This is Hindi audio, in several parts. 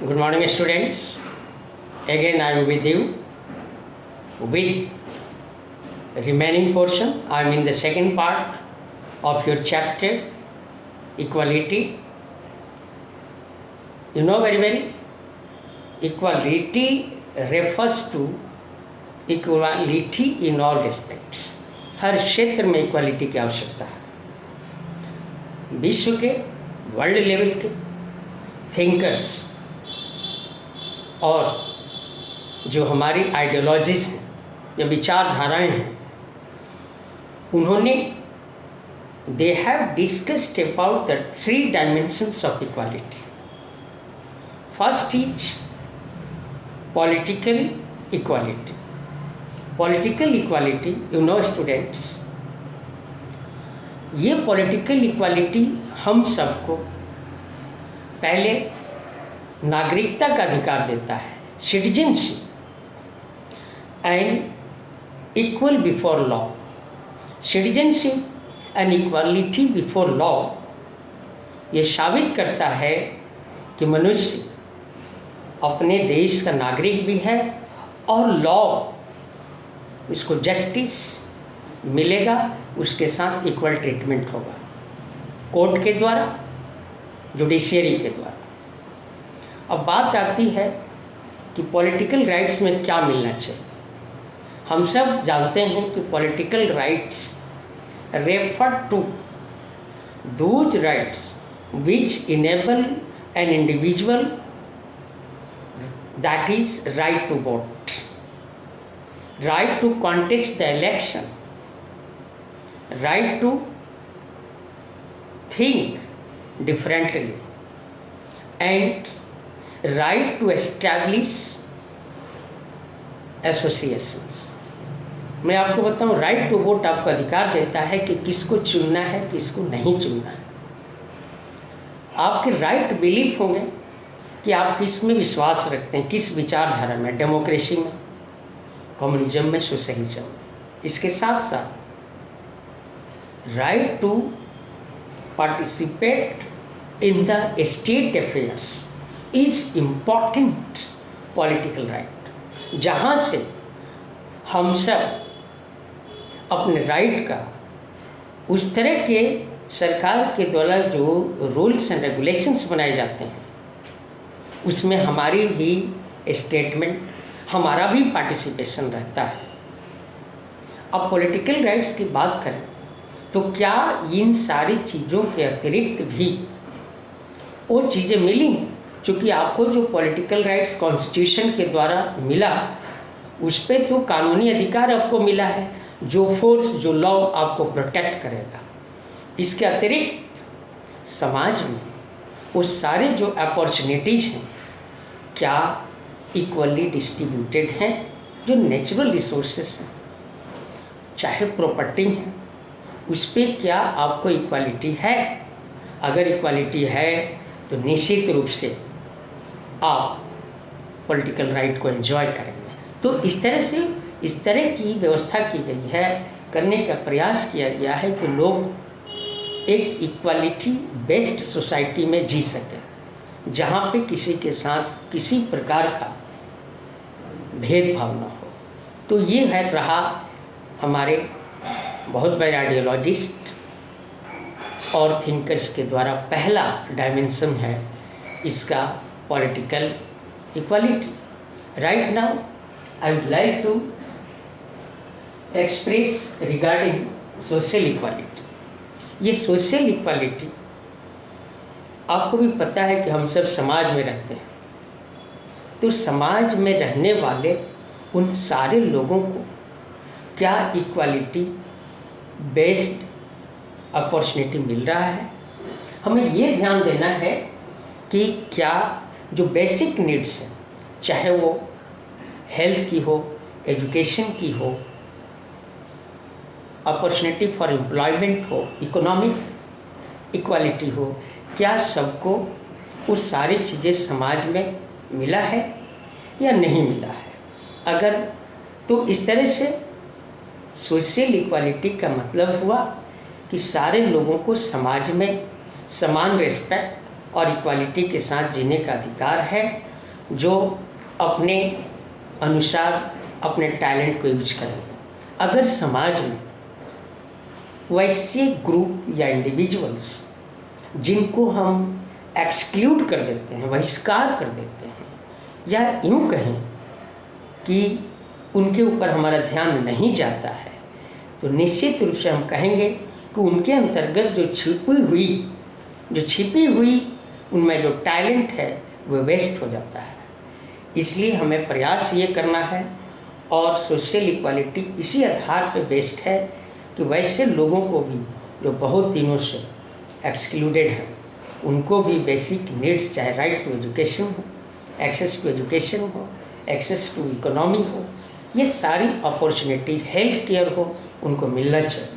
Good morning, students. Again, I am with you with remaining portion. I am in the second part of your chapter, equality. You know very well, equality refers to equality in all respects. हर क्षेत्र में इक्वालिटी की आवश्यकता है. विश्व के, वर्ल्ड लेवल के थिंकर्स और जो हमारी आइडियोलॉजीज़ हैं, जो विचारधाराएं हैं, उन्होंने they have discussed about the 3 dimensions of equality. First is political equality. Political equality, you know students, ये पॉलिटिकल इक्वालिटी हम सबको पहले नागरिकता का अधिकार देता है, citizenship and equal before law. Citizenship and equality before law ये साबित करता है कि मनुष्य अपने देश का नागरिक भी है और लॉ उसको जस्टिस मिलेगा, उसके साथ इक्वल ट्रीटमेंट होगा, कोर्ट के द्वारा, जुडिशियरी के द्वारा. अब बात आती है कि पॉलिटिकल राइट्स में क्या मिलना चाहिए. हम सब जानते हैं कि political rights refer to those rights which enable an individual, that is right to vote, right to contest the election, right to think differently, and right to establish associations. मैं आपको बताऊं, राइट टू वोट आपको अधिकार देता है कि किसको चुनना है, किसको नहीं चुनना है. आपके राइट बिलीफ होंगे कि आप किस में विश्वास रखते हैं, किस विचारधारा में, डेमोक्रेसी में, कम्युनिज्म में, सोशलिज्म में. इसके साथ साथ right to participate in the state affairs is important political right, जहाँ से हम सब अपने राइट का उस तरह के सरकार के द्वारा जो रूल्स एंड रेगुलेशंस बनाए जाते हैं उसमें हमारी भी स्टेटमेंट, हमारा भी पार्टिसिपेशन रहता है. अब पॉलिटिकल राइट्स की बात करें तो क्या इन सारी चीज़ों के अतिरिक्त भी वो चीज़ें मिली हैं? चूँकि आपको जो पॉलिटिकल राइट्स कॉन्स्टिट्यूशन के द्वारा मिला, उस पर तो कानूनी अधिकार आपको मिला है, जो फोर्स, जो लॉ आपको प्रोटेक्ट करेगा. इसके अतिरिक्त समाज में वो सारे जो अपॉर्चुनिटीज़ हैं क्या इक्वली डिस्ट्रीब्यूटेड हैं? जो नेचुरल रिसोर्सेस हैं, चाहे प्रॉपर्टी है, उस पर क्या आपको इक्वालिटी है? अगर इक्वालिटी है तो निश्चित रूप से आप पॉलिटिकल राइट को एंजॉय करेंगे. तो इस तरह की व्यवस्था की गई है, करने का प्रयास किया गया है कि लोग एक इक्वालिटी बेस्ड सोसाइटी में जी सकें, जहाँ पे किसी के साथ किसी प्रकार का भेदभाव न हो. तो ये है रहा हमारे बहुत बड़े आइडियोलॉजिस्ट और थिंकर्स के द्वारा पहला डायमेंशन है इसका, political equality. Right now I would like to express regarding social equality. ये सोशल इक्वालिटी आपको भी पता है कि हम सब समाज में रहते हैं, तो समाज में रहने वाले उन सारे लोगों को क्या इक्वालिटी बेस्ड अपॉर्चुनिटी मिल रहा है? हमें ये ध्यान देना है कि क्या जो बेसिक नीड्स हैं, चाहे वो हेल्थ की हो, एजुकेशन की हो, अपॉर्चुनिटी फॉर एम्प्लॉयमेंट हो, इकोनॉमिक इक्वालिटी हो, क्या सबको वो सारी चीज़ें समाज में मिला है या नहीं मिला है? अगर तो इस तरह से सोशल इक्वालिटी का मतलब हुआ कि सारे लोगों को समाज में समान रिस्पेक्ट और इक्वालिटी के साथ जीने का अधिकार है जो अपने अनुसार अपने टैलेंट को यूज करेंगे। अगर समाज में वैसे ग्रुप या इंडिविजुअल्स जिनको हम एक्सक्लूड कर देते हैं, बहिष्कार कर देते हैं, या यूँ कहें कि उनके ऊपर हमारा ध्यान नहीं जाता है, तो निश्चित रूप से हम कहेंगे कि उनके अंतर्गत जो छिपी हुई उनमें जो टैलेंट है वो वेस्ट हो जाता है। इसलिए हमें प्रयास ये करना है, और सोशल इक्वालिटी इसी आधार पे बेस्ड है कि वैसे लोगों को भी जो बहुत दिनों से एक्सक्लूडेड हैं, उनको भी बेसिक नीड्स, चाहे राइट टू एजुकेशन हो, एक्सेस टू एजुकेशन हो, एक्सेस टू इकोनॉमी हो, ये सारी अपॉर्चुनिटी, हेल्थ केयर हो, उनको मिलना चाहिए।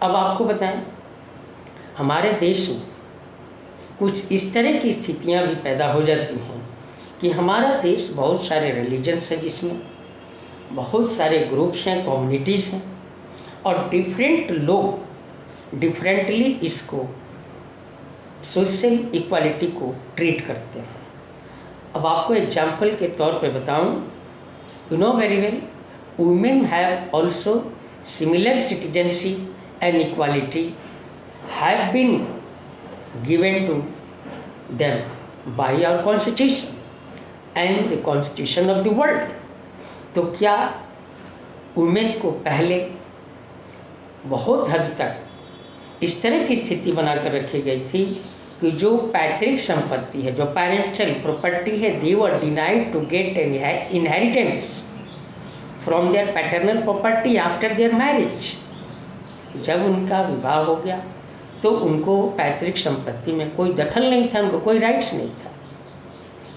अब आपको बताएं, हमारे देश में कुछ इस तरह की स्थितियां भी पैदा हो जाती हैं कि हमारा देश बहुत सारे रिलीजन्स हैं, जिसमें बहुत सारे ग्रुप्स हैं, कम्युनिटीज़ हैं, और डिफरेंट लोग डिफरेंटली इसको सोशल इक्वालिटी को ट्रीट करते हैं। अब आपको एग्जाम्पल के तौर पे बताऊं, you know very well, women have also similar citizenship and equality have been given to them by our constitution and the constitution of the world. तो क्या वुमेन को पहले बहुत हद तक इस तरह की स्थिति बनाकर रखी गई थी कि जो पैतृक संपत्ति है, जो पेरेंटल प्रॉपर्टी है, they were denied to get inheritance from their paternal property after their marriage. जब उनका विवाह हो गया तो उनको पैतृक संपत्ति में कोई दखल नहीं था, उनको कोई राइट्स नहीं था।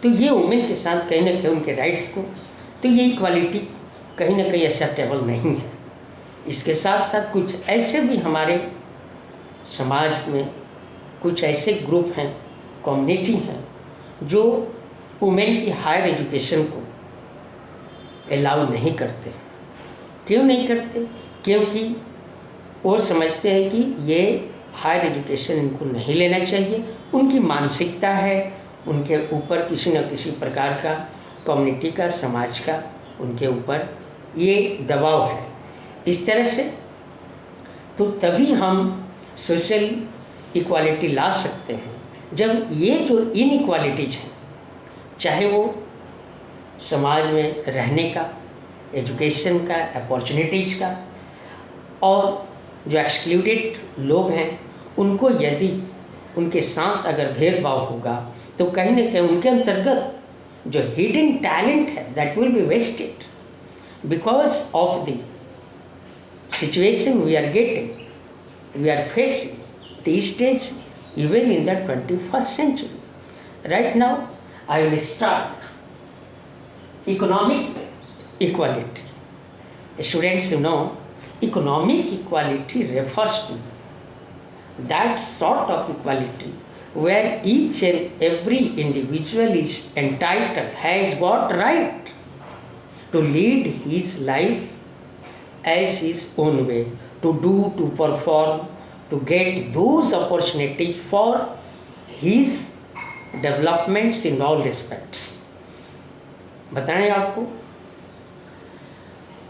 तो ये वुमेन के साथ कहीं ना कहीं उनके राइट्स को, तो ये इक्वालिटी कहीं ना कहीं एक्सेप्टेबल नहीं है। इसके साथ साथ कुछ ऐसे भी हमारे समाज में कुछ ऐसे ग्रुप हैं, कम्युनिटी हैं, जो वुमेन की हायर एजुकेशन को अलाउ नहीं करते। क्यों नहीं करते? क्योंकि वो समझते हैं कि ये हायर एजुकेशन इनको नहीं लेना चाहिए। उनकी मानसिकता है, उनके ऊपर किसी न किसी प्रकार का कम्युनिटी का, समाज का उनके ऊपर ये दबाव है। इस तरह से तो तभी हम सोशल इक्वालिटी ला सकते हैं जब ये जो इनइक्वालिटीज हैं, चाहे वो समाज में रहने का, एजुकेशन का, अपॉर्चुनिटीज़ का, और जो एक्सक्लूडेड लोग हैं उनको यदि उनके साथ अगर भेदभाव होगा तो कहीं ना कहीं उनके अंतर्गत जो हिडन टैलेंट है that will be wasted because of the situation we are getting, we are facing these days even in the 21st century. Right now, I will start economic equality. Students, you know, economic equality refers to that sort of equality where each and every individual is entitled, has got right to lead his life as his own way, to do, to perform, to get those opportunities for his developments in all respects. बताएं आपको,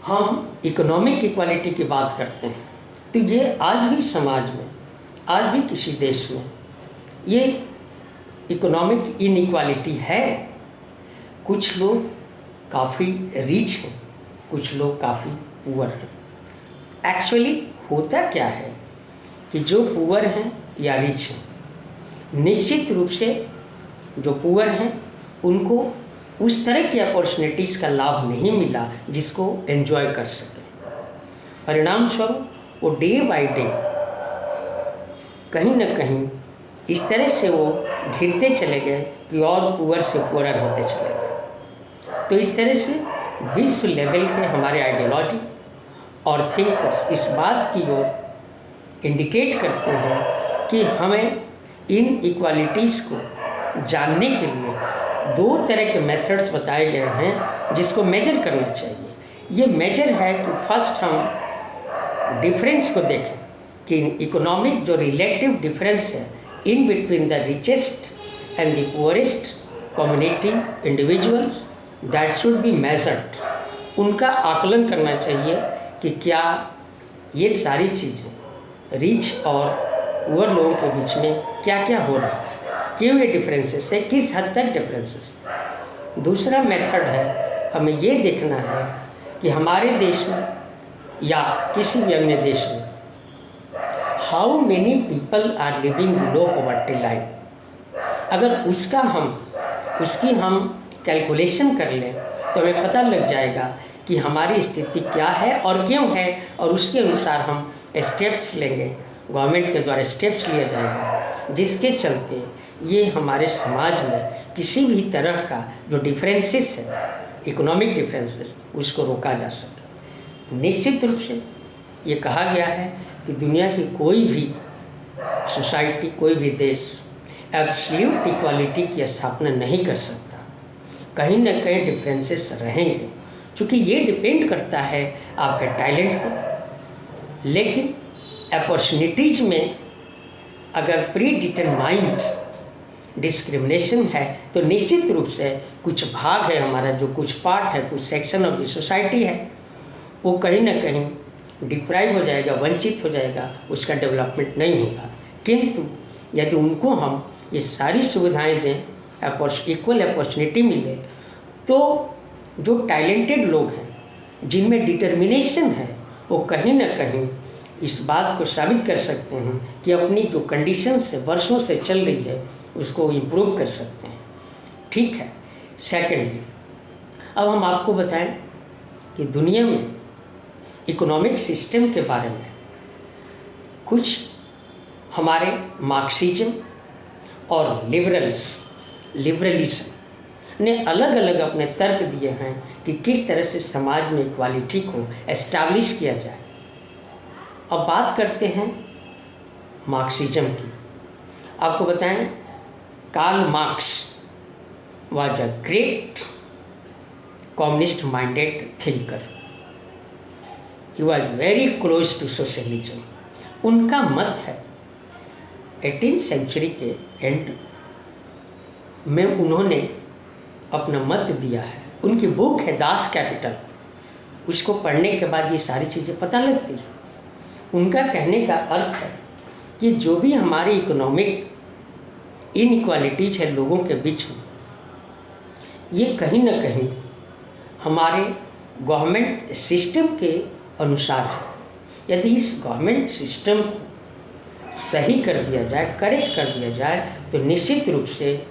हम इकोनॉमिक इक्वालिटी की बात करते हैं तो ये आज भी समाज में, आज भी किसी देश में ये इकोनॉमिक इनइक्वालिटी है। कुछ लोग काफ़ी रिच हैं, कुछ लोग काफ़ी पुअर हैं। एक्चुअली होता क्या है कि जो पुअर हैं या रिच हैं, निश्चित रूप से जो पुअर हैं उनको उस तरह की अपॉर्चुनिटीज़ का लाभ नहीं मिला जिसको एंजॉय कर सकें। परिणाम स्वरूप वो डे बाय डे कहीं ना कहीं इस तरह से वो घिरते चले गए कि और पुअर से पुअर होते चले गए। तो इस तरह से विश्व लेवल के हमारे आइडियोलॉजी और थिंकर्स इस बात की ओर इंडिकेट करते हैं कि हमें इन इक्वालिटीज़ को जानने के लिए दो तरह के मेथड्स बताए गए हैं जिसको मेजर करना चाहिए। ये मेजर है कि फर्स्ट हम डिफरेंस को देखें कि इकोनॉमिक जो रिलेटिव डिफरेंस है in between the richest and the poorest community, individuals, that should be measured. उनका आकलन करना चाहिए कि क्या ये सारी चीज़ें रिच और पुअर लोगों के बीच में क्या क्या हो रहा है, क्यों ये डिफरेंसेस है, किस हद तक डिफरेंसेस। दूसरा मेथड है, हमें ये देखना है कि हमारे देश में या किसी भी अन्य देश में how many people are living below poverty line. अगर उसकी हम कैलकुलेशन कर लें तो हमें पता लग जाएगा कि हमारी स्थिति क्या है और क्यों है, और उसके अनुसार हम स्टेप्स लेंगे, गवर्नमेंट के द्वारा स्टेप्स लिया जाएगा जिसके चलते ये हमारे समाज में किसी भी तरह का जो डिफरेंसेस है, इकोनॉमिक डिफरेंसेस, उसको रोका जा सके। निश्चित रूप से ये कहा गया है कि दुनिया की कोई भी सोसाइटी, कोई भी देश एब्सोल्यूट इक्वालिटी की स्थापना नहीं कर सकता, कहीं ना कहीं डिफरेंसेस रहेंगे, क्योंकि ये डिपेंड करता है आपके टैलेंट पर। लेकिन अपॉर्चुनिटीज़ में अगर प्री डिटरमाइंड डिस्क्रिमिनेशन है तो निश्चित रूप से कुछ भाग है हमारा, जो कुछ पार्ट है, कुछ सेक्शन ऑफ द सोसाइटी है, वो कहीं ना कहीं डिप्राइव हो जाएगा, वंचित हो जाएगा, उसका डेवलपमेंट नहीं होगा। किंतु यदि उनको हम ये सारी सुविधाएं दें, इक्वल अपॉर्चुनिटी मिले, तो जो टैलेंटेड लोग हैं, जिनमें डिटर्मिनेशन है, वो कहीं ना कहीं इस बात को साबित कर सकते हैं कि अपनी जो कंडीशन से वर्षों से चल रही है उसको इम्प्रूव कर सकते हैं। ठीक है। सेकेंडली, अब हम आपको बताएं कि दुनिया में इकोनॉमिक सिस्टम के बारे में कुछ हमारे मार्क्सिज्म और लिबरलिज्म ने अलग अलग अपने तर्क दिए हैं कि किस तरह से समाज में इक्वालिटी को एस्टैब्लिश किया जाए। अब बात करते हैं मार्क्सिज्म की। आपको बताएं, Karl Marx was a great communist minded thinker. He was very close to socialism. उनका मत है 18th सेंचुरी के एंड में उन्होंने अपना मत दिया है। उनकी बुक है दास कैपिटल, उसको पढ़ने के बाद ये सारी चीज़ें पता लगती है। उनका कहने का अर्थ है कि जो भी हमारी इकोनॉमिक इनइक्वालिटीज है लोगों के बीच में, ये कहीं ना कहीं हमारे गवर्नमेंट सिस्टम के अनुसार है। यदि इस गवर्नमेंट सिस्टम को सही कर दिया जाए, करेक्ट कर दिया जाए, तो निश्चित रूप से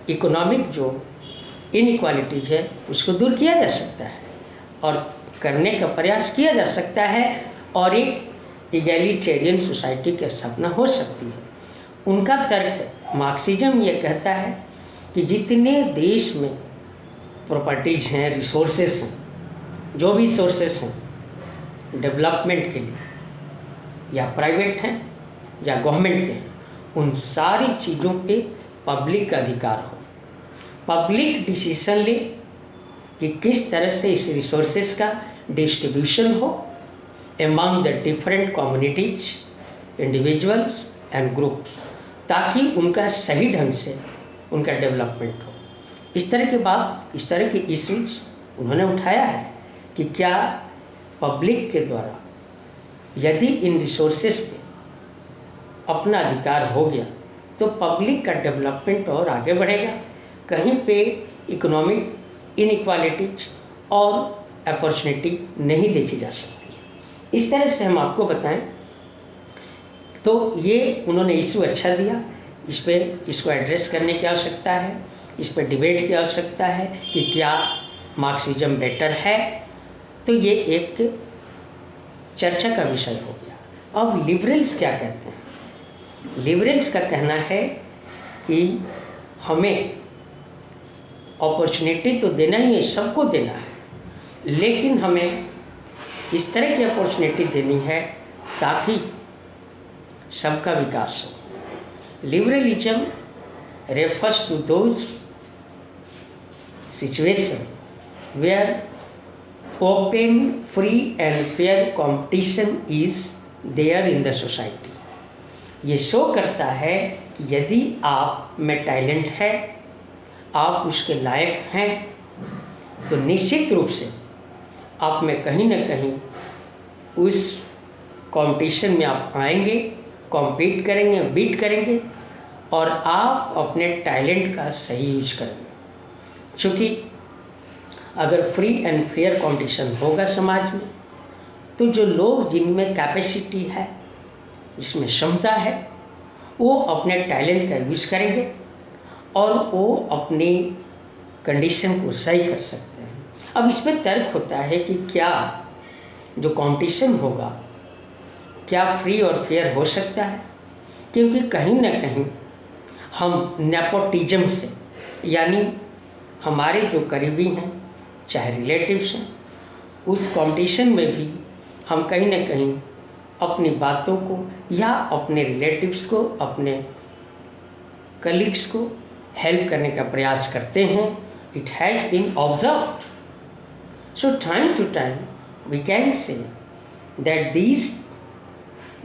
इकोनॉमिक जो इनइक्वालिटीज है उसको दूर किया जा सकता है और करने का प्रयास किया जा सकता है और एक इगैलिटेरियन सोसाइटी की स्थापना हो सकती है। उनका तर्क है, मार्क्सिज्म ये कहता है कि जितने देश में प्रॉपर्टीज़ हैं, रिसोर्सेस हैं, जो भी सोर्सेस हैं डेवलपमेंट के लिए, या प्राइवेट हैं या गवर्नमेंट के, उन सारी चीज़ों पे पब्लिक का अधिकार हो, पब्लिक डिसीजन ले कि किस तरह से इस रिसोर्सेस का डिस्ट्रीब्यूशन हो among the different communities, individuals and groups, ताकि उनका सही ढंग से उनका डेवलपमेंट हो। इस तरह के इश्यूज उन्होंने उठाया है कि क्या पब्लिक के द्वारा यदि इन रिसोर्सेस पे अपना अधिकार हो गया तो पब्लिक का डेवलपमेंट और आगे बढ़ेगा, कहीं पे इकोनॉमिक इनइक्वालिटीज और अपॉर्चुनिटी नहीं देखी जा सकती। इस तरह से हम आपको बताएं तो ये उन्होंने इशू अच्छा दिया, इसको एड्रेस करने की आवश्यकता है, इस पर डिबेट की आवश्यकता है कि क्या मार्क्सिज्म बेटर है। तो ये एक चर्चा का विषय हो गया। अब लिबरल्स क्या कहते हैं? लिबरल्स का कहना है कि हमें अपॉर्चुनिटी तो देना ही है, सबको देना है, लेकिन हमें इस तरह की अपॉर्चुनिटी देनी है ताकि सबका विकास हो। Liberalism refers to those situation where open, free and fair competition is there in the society. ये शो करता है कि यदि आप में टैलेंट है आप उसके लायक हैं तो निश्चित रूप से आप में कहीं ना कहीं उस कंपटीशन में आप आएंगे, कॉम्पीट करेंगे, बीट करेंगे और आप अपने टैलेंट का सही यूज करेंगे। क्योंकि अगर फ्री एंड फेयर कंपटीशन होगा समाज में तो जो लोग जिनमें कैपेसिटी है, जिसमें क्षमता है, वो अपने टैलेंट का यूज करेंगे और वो अपनी कंडीशन को सही कर सकते हैं। अब इसमें तर्क होता है कि क्या जो कंपटीशन होगा क्या फ्री और फेयर हो सकता है, क्योंकि कहीं ना कहीं हम नेपोटिज्म से, यानी हमारे जो करीबी हैं चाहे रिलेटिव्स हैं, उस कंपटीशन में भी हम कहीं ना कहीं अपनी बातों को या अपने रिलेटिव्स को, अपने कलीग्स को हेल्प करने का प्रयास करते हैं। It has been observed, so time to time we can say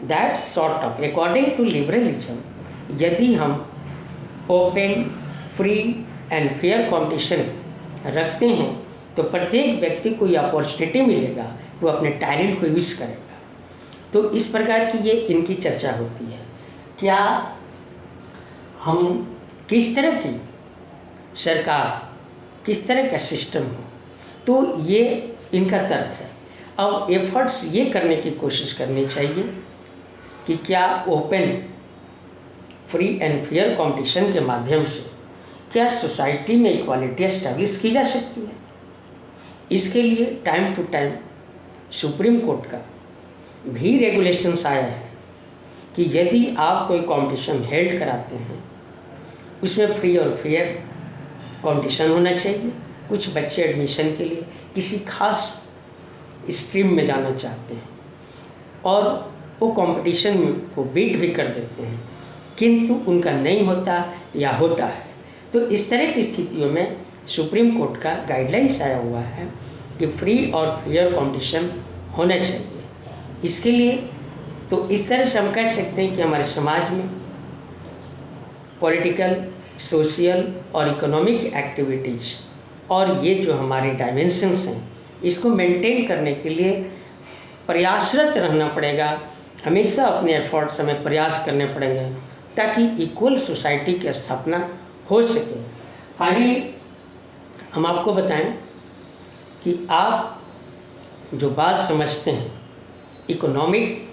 that sort of according to liberalism, यदि हम open, free and fair competition रखते हैं तो प्रत्येक व्यक्ति को ये अपॉर्चुनिटी मिलेगा, वो अपने टैलेंट को यूज़ करेगा। तो इस प्रकार की ये इनकी चर्चा होती है। क्या हम किस तरह की सरकार, किस तरह का सिस्टम हो, तो ये इनका तर्क है। अब एफर्ट्स ये करने की कोशिश करनी चाहिए कि क्या open, free and fair competition के माध्यम से क्या सोसाइटी में इक्वालिटी एस्टैब्लिश की जा सकती है। इसके लिए time to time supreme court का भी रेगुलेशंस आया है कि यदि आप कोई कंपटीशन हेल्ड कराते हैं उसमें फ्री और फेयर कंपटीशन होना चाहिए। कुछ बच्चे एडमिशन के लिए किसी खास स्ट्रीम में जाना चाहते हैं और वो कंपटीशन को बीट भी कर देते हैं, किंतु उनका नहीं होता या होता है। तो इस तरह की स्थितियों में सुप्रीम कोर्ट का गाइडलाइंस आया हुआ है कि फ्री और फेयर कंपटीशन होना चाहिए। इसके लिए तो इस तरह से हम कह सकते हैं कि हमारे समाज में पॉलिटिकल, सोशल और इकोनॉमिक एक्टिविटीज़ और ये जो हमारे डायमेंशंस हैं, इसको मेंटेन करने के लिए प्रयासरत रहना पड़ेगा। हमेशा अपने एफर्ट्स हमें प्रयास करने पड़ेंगे ताकि इक्वल सोसाइटी की स्थापना हो सके। फाइनली हम आपको बताएं कि आप जो बात समझते हैं इकोनॉमिक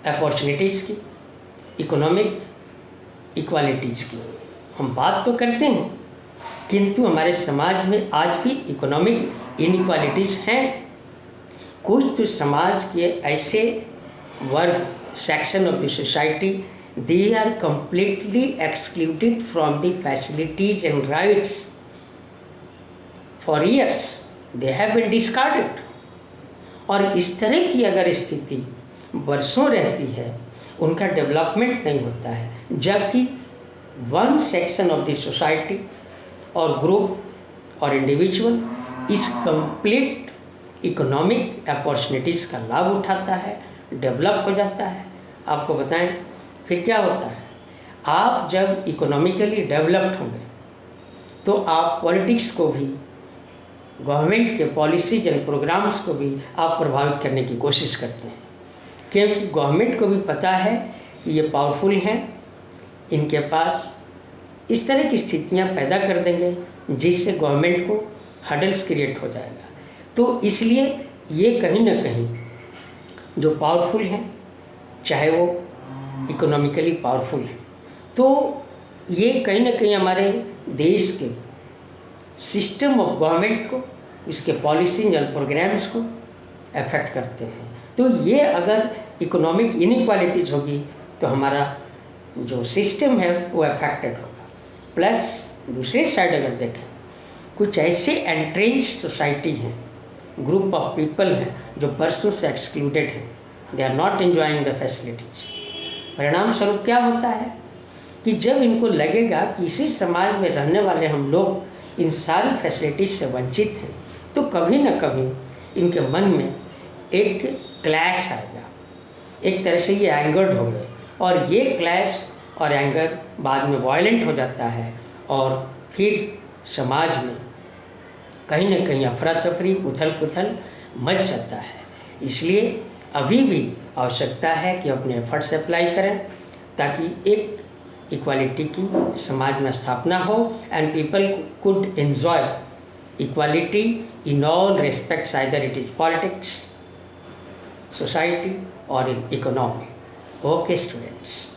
अपॉर्चुनिटीज़ की, इकोनॉमिक इक्वालिटीज़ की, हम बात तो करते हैं, किंतु हमारे समाज में आज भी इकोनॉमिक इनइक्वालिटीज़ हैं। कुछ तो समाज के ऐसे वर्ग, section of the society, they are completely excluded from the facilities and rights. For years they have been discarded. और इस तरह की अगर स्थिति वर्षों रहती है, उनका डेवलपमेंट नहीं होता है, जबकि one section of the society और ग्रुप और इंडिविजुअल इस कंप्लीट इकोनॉमिक अपॉर्चुनिटीज़ का लाभ उठाता है, डेवलप हो जाता है। आपको बताएं फिर क्या होता है, आप जब इकोनॉमिकली डेवलप्ड होंगे तो आप पॉलिटिक्स को भी, गवर्नमेंट के पॉलिसीज एंड प्रोग्राम्स को भी आप प्रभावित करने की कोशिश करते हैं, क्योंकि गवर्नमेंट को भी पता है कि ये पावरफुल हैं, इनके पास इस तरह की स्थितियां पैदा कर देंगे जिससे गवर्नमेंट को हडल्स क्रिएट हो जाएगा। तो इसलिए ये कहीं ना कहीं जो पावरफुल हैं, चाहे वो इकोनॉमिकली पावरफुल है, तो ये कहीं ना कहीं हमारे देश के सिस्टम ऑफ गवर्नमेंट को, इसके पॉलिसीज और प्रोग्राम्स को अफेक्ट करते हैं। तो ये अगर इकोनॉमिक इनइक्वालिटीज़ होगी तो हमारा जो सिस्टम है वो अफेक्टेड होगा। प्लस दूसरे साइड अगर देखें, कुछ ऐसे एंट्रेंस सोसाइटी हैं, ग्रुप ऑफ पीपल हैं जो बरसों से एक्सक्लूडेड हैं, they are not enjoying the facilities. परिणाम स्वरूप क्या होता है कि जब इनको लगेगा कि इसी समाज में रहने वाले हम लोग इन सारी फैसिलिटीज से वंचित हैं, तो कभी न कभी इनके मन में एक क्लैश आएगा। एक तरह से ये एंगर्ड हो गए और ये क्लैश और एंगर बाद में वायलेंट हो जाता है और फिर समाज में कहीं न कहीं अफरा तफरी, उथल पुथल मच जाता है। इसलिए अभी भी आवश्यकता है कि अपने एफर्ट्स अप्लाई करें ताकि एक इक्वालिटी की समाज में स्थापना हो and people could enjoy equality in all respects, either it is politics, society or in economy. Okay students.